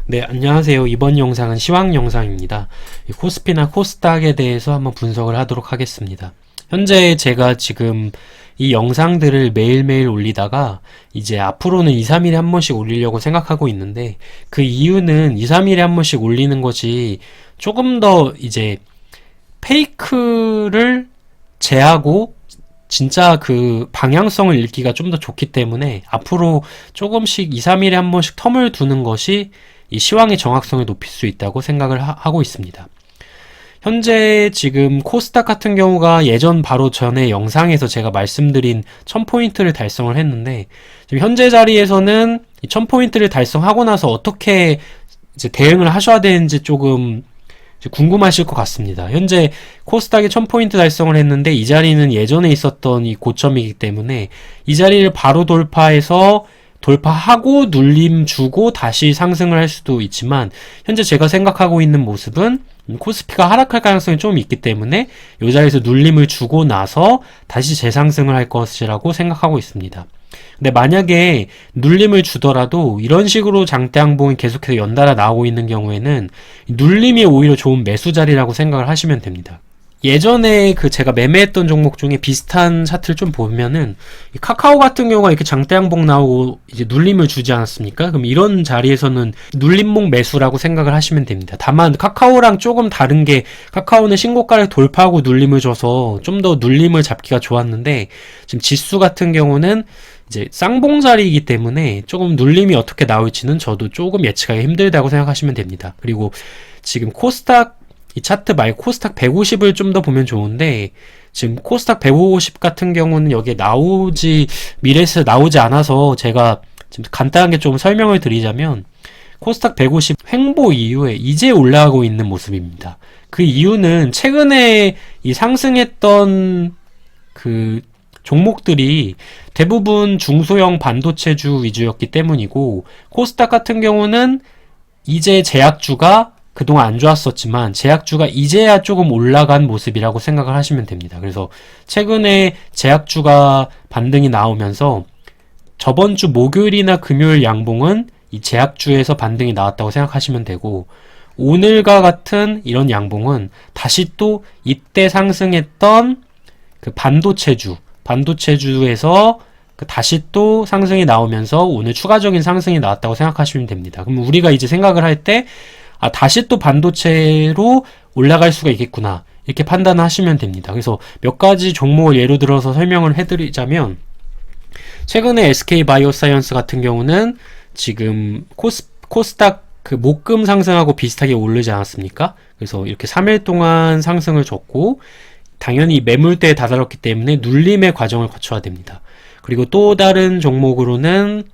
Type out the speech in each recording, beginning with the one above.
네, 안녕하세요. 이번 영상은 시황 영상입니다. 코스피나 코스닥에 대해서 한번 분석을 하도록 하겠습니다. 현재 제가 지금 이 영상들을 매일매일 올리다가 이제 앞으로는 2, 3일에 한 번씩 올리려고 생각하고 있는데, 그 이유는 2, 3일에 한 번씩 올리는 것이 조금 더 이제 페이크를 제하고 진짜 그 방향성을 읽기가 좀 더 좋기 때문에 앞으로 조금씩 2, 3일에 한 번씩 텀을 두는 것이 이 시황의 정확성을 높일 수 있다고 생각을 하고 있습니다. 현재 지금 코스닥 같은 경우가 예전 바로 전에 영상에서 제가 말씀드린 1000포인트를 달성을 했는데, 지금 현재 자리에서는 이 1000포인트를 달성하고 나서 어떻게 이제 대응을 하셔야 되는지 조금 궁금하실 것 같습니다. 현재 코스닥이 1000포인트 달성을 했는데 이 자리는 예전에 있었던 이 고점이기 때문에 이 자리를 바로 돌파하고 눌림 주고 다시 상승을 할 수도 있지만, 현재 제가 생각하고 있는 모습은 코스피가 하락할 가능성이 좀 있기 때문에 이 자리에서 눌림을 주고 나서 다시 재상승을 할 것이라고 생각하고 있습니다. 근데 만약에 눌림을 주더라도 이런 식으로 장대 항봉이 계속해서 연달아 나오고 있는 경우에는 눌림이 오히려 좋은 매수 자리라고 생각을 하시면 됩니다. 예전에 그 제가 매매했던 종목 중에 비슷한 차트를 좀 보면은 이 카카오 같은 경우가 이렇게 장대 항봉 나오고 이제 눌림을 주지 않았습니까? 그럼 이런 자리에서는 눌림목 매수라고 생각을 하시면 됩니다. 다만 카카오랑 조금 다른 게, 카카오는 신고가를 돌파하고 눌림을 줘서 좀 더 눌림을 잡기가 좋았는데, 지금 지수 같은 경우는 이제 쌍봉 자리이기 때문에 조금 눌림이 어떻게 나올지는 저도 조금 예측하기 힘들다고 생각하시면 됩니다. 그리고 지금 코스닥 이 차트 말고 코스닥 150을 좀 더 보면 좋은데, 지금 코스닥 150 같은 경우는 여기에 미래에서 나오지 않아서 제가 지금 간단하게 좀 설명을 드리자면, 코스닥 150 횡보 이후에 이제 올라가고 있는 모습입니다. 그 이유는 최근에 이 상승했던 그 종목들이 대부분 중소형 반도체주 위주였기 때문이고, 코스닥 같은 경우는 이제 제약주가 그동안 안 좋았었지만 제약주가 이제야 조금 올라간 모습이라고 생각을 하시면 됩니다. 그래서 최근에 제약주가 반등이 나오면서 저번 주 목요일이나 금요일 양봉은 이 제약주에서 반등이 나왔다고 생각하시면 되고, 오늘과 같은 이런 양봉은 다시 또 이때 상승했던 그 반도체주에서 다시 또 상승이 나오면서 오늘 추가적인 상승이 나왔다고 생각하시면 됩니다. 그럼 우리가 이제 생각을 할 때, 다시 또 반도체로 올라갈 수가 있겠구나, 이렇게 판단하시면 됩니다. 그래서 몇 가지 종목을 예로 들어서 설명을 해드리자면, 최근에 SK바이오사이언스 같은 경우는 지금 코스닥 그 목금 상승하고 비슷하게 오르지 않았습니까? 그래서 이렇게 3일 동안 상승을 줬고, 당연히 매물대에 다다랐기 때문에 눌림의 과정을 거쳐야 됩니다. 그리고 또 다른 종목으로는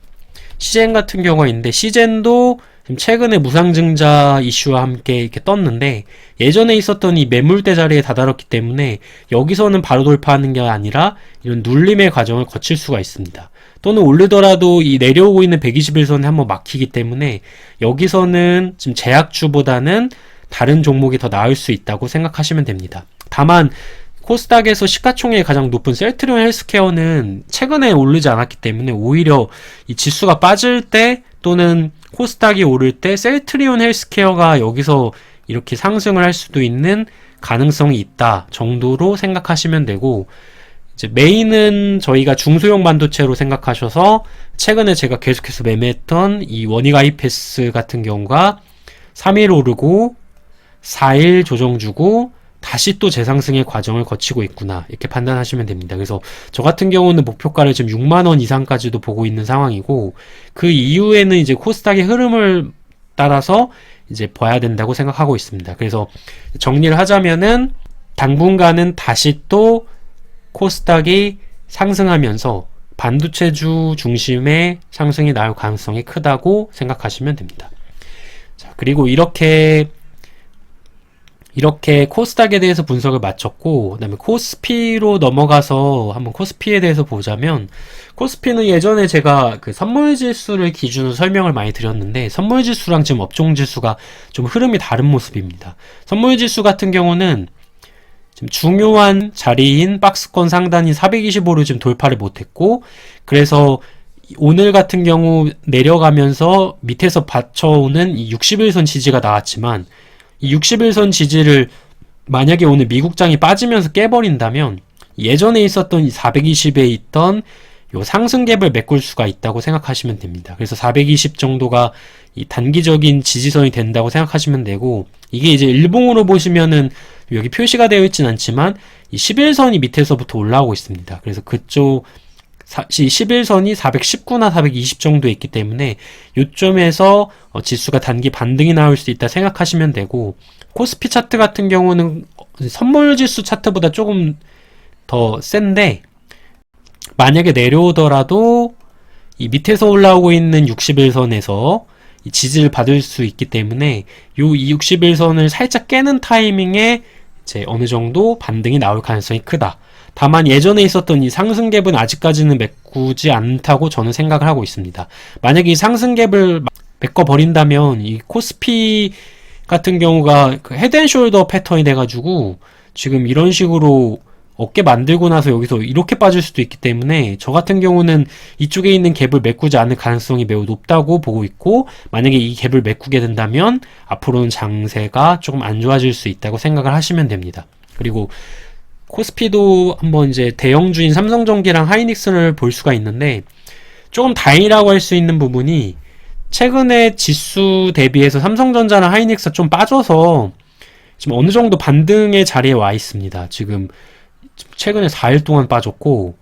시젠 같은 경우가 있는데, 시젠도 지금 최근에 무상증자 이슈와 함께 이렇게 떴는데, 예전에 있었던 이 매물대 자리에 다다랐기 때문에 여기서는 바로 돌파하는 게 아니라 이런 눌림의 과정을 거칠 수가 있습니다. 또는 오르더라도 이 내려오고 있는 121선에 한번 막히기 때문에 여기서는 지금 제약주보다는 다른 종목이 더 나을 수 있다고 생각하시면 됩니다. 다만 코스닥에서 시가총액이 가장 높은 셀트리온 헬스케어는 최근에 오르지 않았기 때문에 오히려 이 지수가 빠질 때 또는 코스닥이 오를 때 셀트리온 헬스케어가 여기서 이렇게 상승을 할 수도 있는 가능성이 있다 정도로 생각하시면 되고, 이제 메인은 저희가 중소형 반도체로 생각하셔서 최근에 제가 계속해서 매매했던 이 원익 아이패스 같은 경우가 3일 오르고 4일 조정 주고 다시 또 재상승의 과정을 거치고 있구나, 이렇게 판단하시면 됩니다. 그래서 저 같은 경우는 목표가를 지금 6만원 이상까지도 보고 있는 상황이고, 그 이후에는 이제 코스닥의 흐름을 따라서 이제 봐야 된다고 생각하고 있습니다. 그래서 정리를 하자면은 당분간은 다시 또 코스닥이 상승하면서 반도체주 중심의 상승이 나올 가능성이 크다고 생각하시면 됩니다. 자, 그리고 이렇게 코스닥에 대해서 분석을 마쳤고, 그 다음에 코스피로 넘어가서 한번 코스피에 대해서 보자면, 코스피는 예전에 제가 그 선물지수를 기준으로 설명을 많이 드렸는데, 선물지수랑 지금 업종지수가 좀 흐름이 다른 모습입니다. 선물지수 같은 경우는 지금 중요한 자리인 박스권 상단인 425를 지금 돌파를 못했고, 그래서 오늘 같은 경우 내려가면서 밑에서 받쳐오는 이 60일선 지지가 나왔지만 이 60일선 지지를 만약에 오늘 미국장이 빠지면서 깨버린다면 예전에 있었던 이 420에 있던 요 상승 갭을 메꿀 수가 있다고 생각하시면 됩니다. 그래서 420 정도가 이 단기적인 지지선이 된다고 생각하시면 되고, 이게 이제 일봉으로 보시면은 여기 표시가 되어 있진 않지만 이 11선이 밑에서부터 올라오고 있습니다. 그래서 그쪽 11선이 419나 420 정도에 있기 때문에 요점에서 지수가 단기 반등이 나올 수 있다 생각하시면 되고, 코스피 차트 같은 경우는 선물 지수 차트보다 조금 더 센데, 만약에 내려오더라도 이 밑에서 올라오고 있는 61선에서 이 지지를 받을 수 있기 때문에 요 61선을 살짝 깨는 타이밍에 이제 어느 정도 반등이 나올 가능성이 크다. 다만 예전에 있었던 이 상승 갭은 아직까지는 메꾸지 않다고 저는 생각을 하고 있습니다. 만약에 이 상승 갭을 메꿔버린다면 이 코스피 같은 경우가 그 헤드앤숄더 패턴이 돼가지고 지금 이런 식으로 어깨 만들고 나서 여기서 이렇게 빠질 수도 있기 때문에 저 같은 경우는 이쪽에 있는 갭을 메꾸지 않을 가능성이 매우 높다고 보고 있고, 만약에 이 갭을 메꾸게 된다면 앞으로는 장세가 조금 안 좋아질 수 있다고 생각을 하시면 됩니다. 그리고 코스피도 한번 이제 대형주인 삼성전기랑 하이닉스를 볼 수가 있는데, 조금 다행이라고 할 수 있는 부분이 최근에 지수 대비해서 삼성전자랑 하이닉스가 좀 빠져서 지금 어느 정도 반등의 자리에 와 있습니다. 지금 최근에 4일 동안 빠졌고,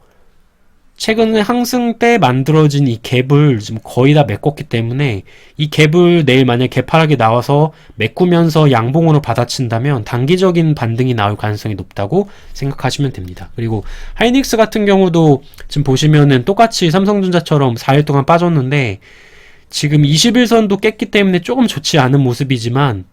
최근에 상승 때 만들어진 이 갭을 지금 거의 다 메꿨기 때문에 이 갭을 내일 만약 개파락이 나와서 메꾸면서 양봉으로 받아친다면 단기적인 반등이 나올 가능성이 높다고 생각하시면 됩니다. 그리고 하이닉스 같은 경우도 지금 보시면은 똑같이 삼성전자처럼 4일 동안 빠졌는데 지금 21선도 깼기 때문에 조금 좋지 않은 모습이지만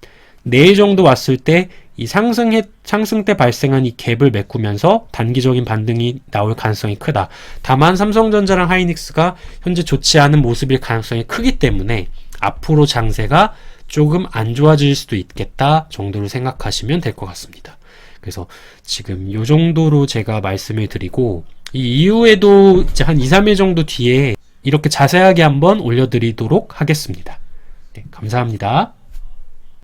내일 정도 왔을 때 이 상승 때 발생한 이 갭을 메꾸면서 단기적인 반등이 나올 가능성이 크다. 다만 삼성전자랑 하이닉스가 현재 좋지 않은 모습일 가능성이 크기 때문에 앞으로 장세가 조금 안 좋아질 수도 있겠다 정도로 생각하시면 될 것 같습니다. 그래서 지금 이 정도로 제가 말씀을 드리고, 이 이후에도 이제 한 2, 3일 정도 뒤에 이렇게 자세하게 한번 올려드리도록 하겠습니다. 네, 감사합니다.